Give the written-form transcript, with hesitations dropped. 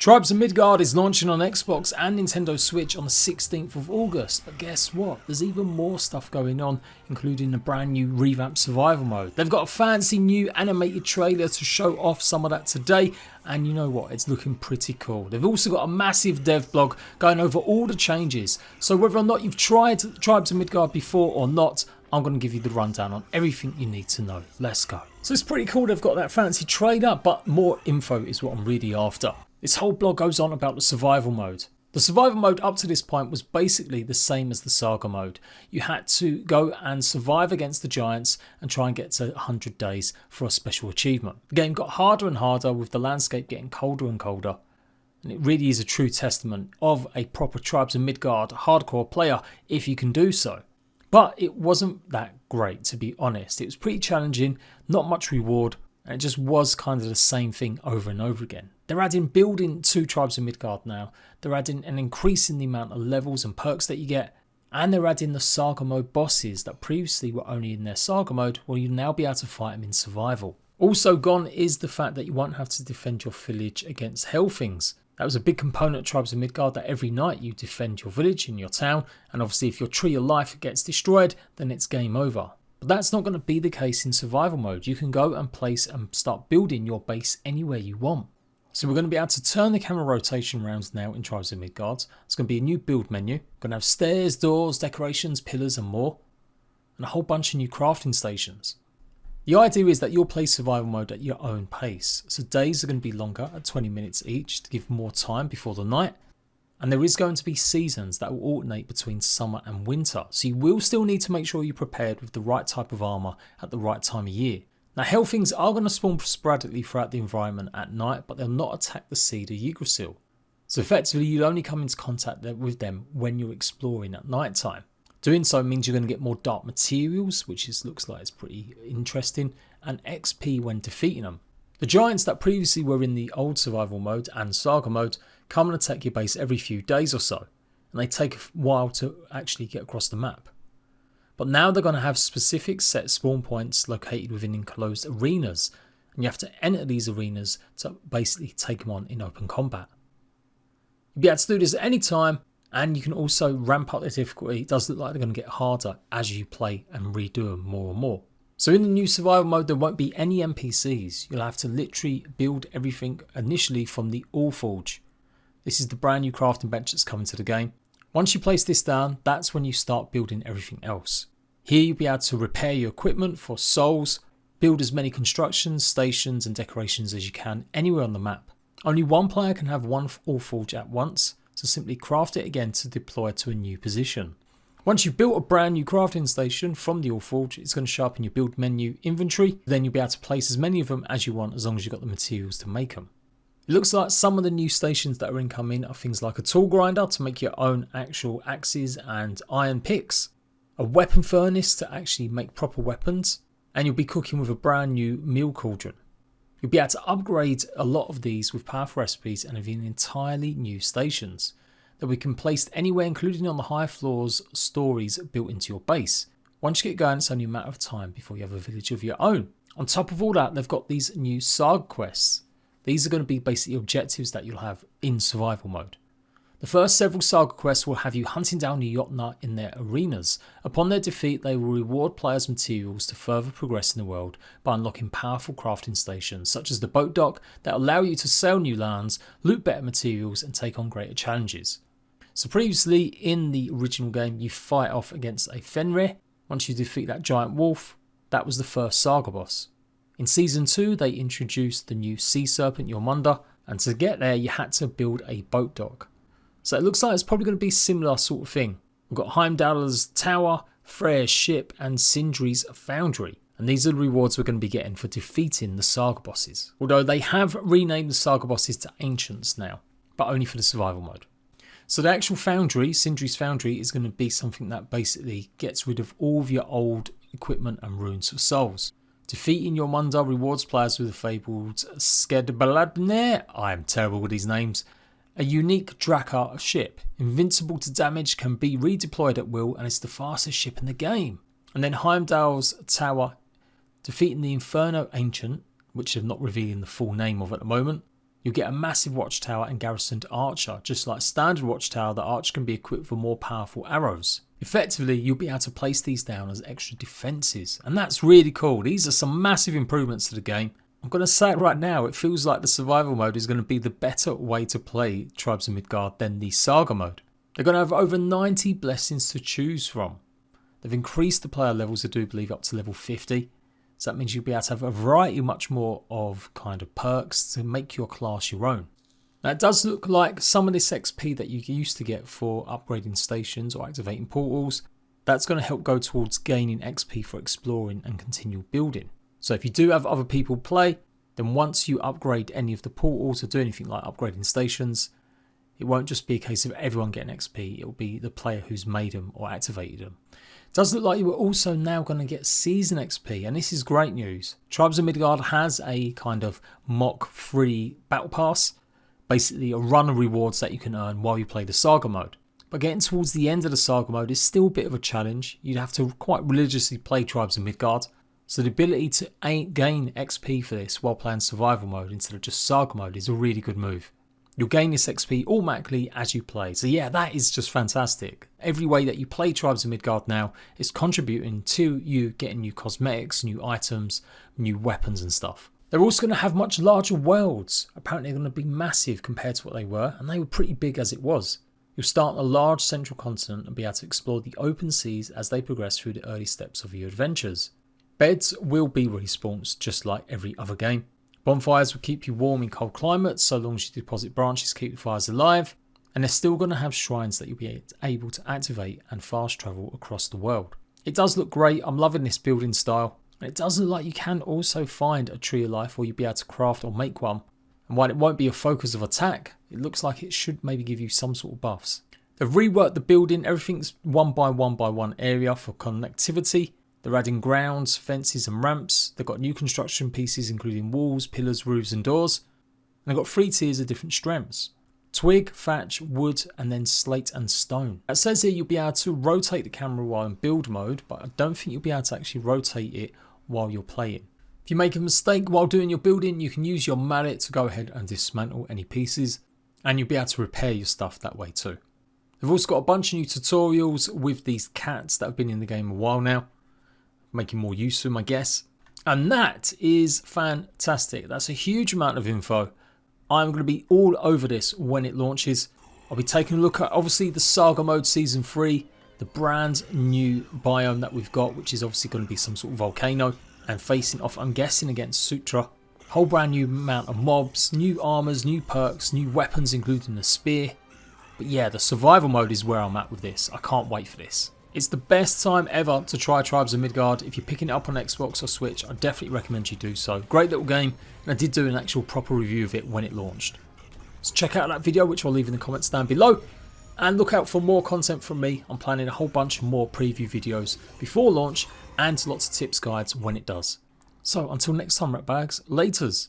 Tribes of Midgard is launching on Xbox and Nintendo Switch on the 16th of August, but guess what? There's even more stuff going on, including a brand new revamped survival mode. They've got a fancy new animated trailer to show off some of that today, and you know what? It's looking pretty cool. They've also got a massive dev blog going over all the changes, so whether or not you've tried Tribes of Midgard before or not, I'm going to give you the rundown on everything you need to know. Let's go. So it's pretty cool they've got that fancy trailer, but more info is what I'm really after. This whole blog goes on about the survival mode. The survival mode up to this point was basically the same as the saga mode. You had to go and survive against the giants and try and get to 100 days for a special achievement. The game got harder and harder with the landscape getting colder and colder. And it really is a true testament of a proper Tribes of Midgard hardcore player if you can do so. But it wasn't that great, to be honest. It was pretty challenging, not much reward, and it just was kind of the same thing over and over again. They're adding building to Tribes of Midgard now. They're adding an increase in the amount of levels and perks that you get. And they're adding the saga mode bosses that previously were only in their saga mode, where you'll now be able to fight them in survival. Also gone is the fact that you won't have to defend your village against hellthings. That was a big component of Tribes of Midgard, that every night you defend your village and your town, and obviously if your tree of life gets destroyed, then it's game over. But that's not going to be the case in survival mode. You can go and place and start building your base anywhere you want. So we're going to be able to turn the camera rotation around now in Tribes of Midgard. It's going to be a new build menu. We're going to have stairs, doors, decorations, pillars and more. And a whole bunch of new crafting stations. The idea is that you'll play survival mode at your own pace. So days are going to be longer at 20 minutes each to give more time before the night. And there is going to be seasons that will alternate between summer and winter. So you will still need to make sure you're prepared with the right type of armour at the right time of year. Now hellthings are going to spawn sporadically throughout the environment at night, but they'll not attack the seed of Yggdrasil. So effectively you'll only come into contact with them when you're exploring at night time. Doing so means you're going to get more dark materials, which looks like it's pretty interesting, and XP when defeating them. The giants that previously were in the old survival mode and saga mode come and attack your base every few days or so, and they take a while to actually get across the map. But now they're going to have specific set spawn points located within enclosed arenas, and you have to enter these arenas to basically take them on in open combat. You'll be able to do this at any time, and you can also ramp up the difficulty. It does look like they're going to get harder as you play and redo them more and more. So in the new survival mode there won't be any NPCs. You'll have to literally build everything initially from the Allforge. This is the brand new crafting bench that's coming to the game. Once you place this down, that's when you start building everything else. Here you'll be able to repair your equipment for souls, build as many constructions, stations and decorations as you can anywhere on the map. Only one player can have one Allforge at once, so simply craft it again to deploy to a new position. Once you've built a brand new crafting station from the Allforge, it's going to show up in your build menu inventory. Then you'll be able to place as many of them as you want, as long as you've got the materials to make them. It looks like some of the new stations that are incoming are things like a tool grinder to make your own actual axes and iron picks, a weapon furnace to actually make proper weapons, and you'll be cooking with a brand new meal cauldron. You'll be able to upgrade a lot of these with powerful recipes and have entirely new stations that we can place anywhere, including on the high floors, stories built into your base. Once you get going, it's only a matter of time before you have a village of your own. On top of all that, they've got these new saga quests. These are going to be basically objectives that you'll have in survival mode. The first several saga quests will have you hunting down the Jotnar in their arenas. Upon their defeat, they will reward players materials to further progress in the world by unlocking powerful crafting stations such as the boat dock that allow you to sail new lands, loot better materials and take on greater challenges. So previously in the original game you fight off against a Fenrir. Once you defeat that giant wolf, that was the first saga boss. In Season 2 they introduced the new sea serpent Jormungandr, and to get there you had to build a boat dock. So it looks like it's probably going to be a similar sort of thing. We've got Heimdallr's tower, Freyr's ship and Sindri's foundry. And these are the rewards we're going to be getting for defeating the saga bosses. Although they have renamed the saga bosses to Ancients now, but only for the survival mode. So the actual foundry, Sindri's foundry, is going to be something that basically gets rid of all of your old equipment and runes of souls. Defeating Jormungandr rewards players with a fabled Skedbaladner, I am terrible with these names, a unique Drakkar ship. Invincible to damage, can be redeployed at will and is the fastest ship in the game. And then Heimdallr's tower, defeating the Inferno Ancient, which they're not revealing the full name of at the moment. You'll get a massive watchtower and garrisoned archer. Just like standard watchtower, the archer can be equipped with more powerful arrows. Effectively, you'll be able to place these down as extra defences, and that's really cool. These are some massive improvements to the game. I'm going to say it right now, it feels like the survival mode is going to be the better way to play Tribes of Midgard than the saga mode. They're going to have over 90 blessings to choose from. They've increased the player levels, I do believe, up to level 50. So that means you'll be able to have a variety much more of kind of perks to make your class your own. Now it does look like some of this XP that you used to get for upgrading stations or activating portals, that's going to help go towards gaining XP for exploring and continual building. So if you do have other people play, then once you upgrade any of the portals or do anything like upgrading stations, it won't just be a case of everyone getting XP, it'll be the player who's made them or activated them. It does look like you are also now going to get season XP, and this is great news. Tribes of Midgard has a kind of mock free battle pass, basically a run of rewards that you can earn while you play the saga mode. But getting towards the end of the saga mode is still a bit of a challenge. You'd have to quite religiously play Tribes of Midgard, so the ability to gain XP for this while playing survival mode instead of just saga mode is a really good move. You'll gain this XP automatically as you play. So yeah, that is just fantastic. Every way that you play Tribes of Midgard now is contributing to you getting new cosmetics, new items, new weapons and stuff. They're also going to have much larger worlds. Apparently they're going to be massive compared to what they were, and they were pretty big as it was. You'll start on a large central continent and be able to explore the open seas as they progress through the early steps of your adventures. Beds will be respawns just like every other game. Bonfires will keep you warm in cold climates so long as you deposit branches to keep the fires alive, and they're still going to have shrines that you'll be able to activate and fast travel across the world. It does look great, I'm loving this building style, and it does look like you can also find a tree of life or you'll be able to craft or make one, and while it won't be a focus of attack, it looks like it should maybe give you some sort of buffs. They've reworked the building, everything's 1 by 1 by 1 area for connectivity. They're adding grounds, fences and ramps. They've got new construction pieces including walls, pillars, roofs and doors. And they've got 3 tiers of different strengths. Twig, thatch, wood and then slate and stone. It says here you'll be able to rotate the camera while in build mode, but I don't think you'll be able to actually rotate it while you're playing. If you make a mistake while doing your building, you can use your mallet to go ahead and dismantle any pieces, and you'll be able to repair your stuff that way too. They've also got a bunch of new tutorials with these cats that have been in the game a while now, making more use of them, I guess. And that is fantastic. That's a huge amount of info. I'm going to be all over this when it launches. I'll be taking a look at obviously the Saga Mode Season 3, the brand new biome that we've got, which is obviously going to be some sort of volcano, and facing off, I'm guessing, against Sutra. Whole brand new amount of mobs, new armors, new perks, new weapons including the spear. But yeah, the survival mode is where I'm at with this. I can't wait for this. It's the best time ever to try Tribes of Midgard. If you're picking it up on Xbox or Switch, I definitely recommend you do so. Great little game, and I did do an actual proper review of it when it launched. So check out that video, which I'll leave in the comments down below. And look out for more content from me. I'm planning a whole bunch more preview videos before launch and lots of tips guides when it does. So until next time, Ratbags, laters.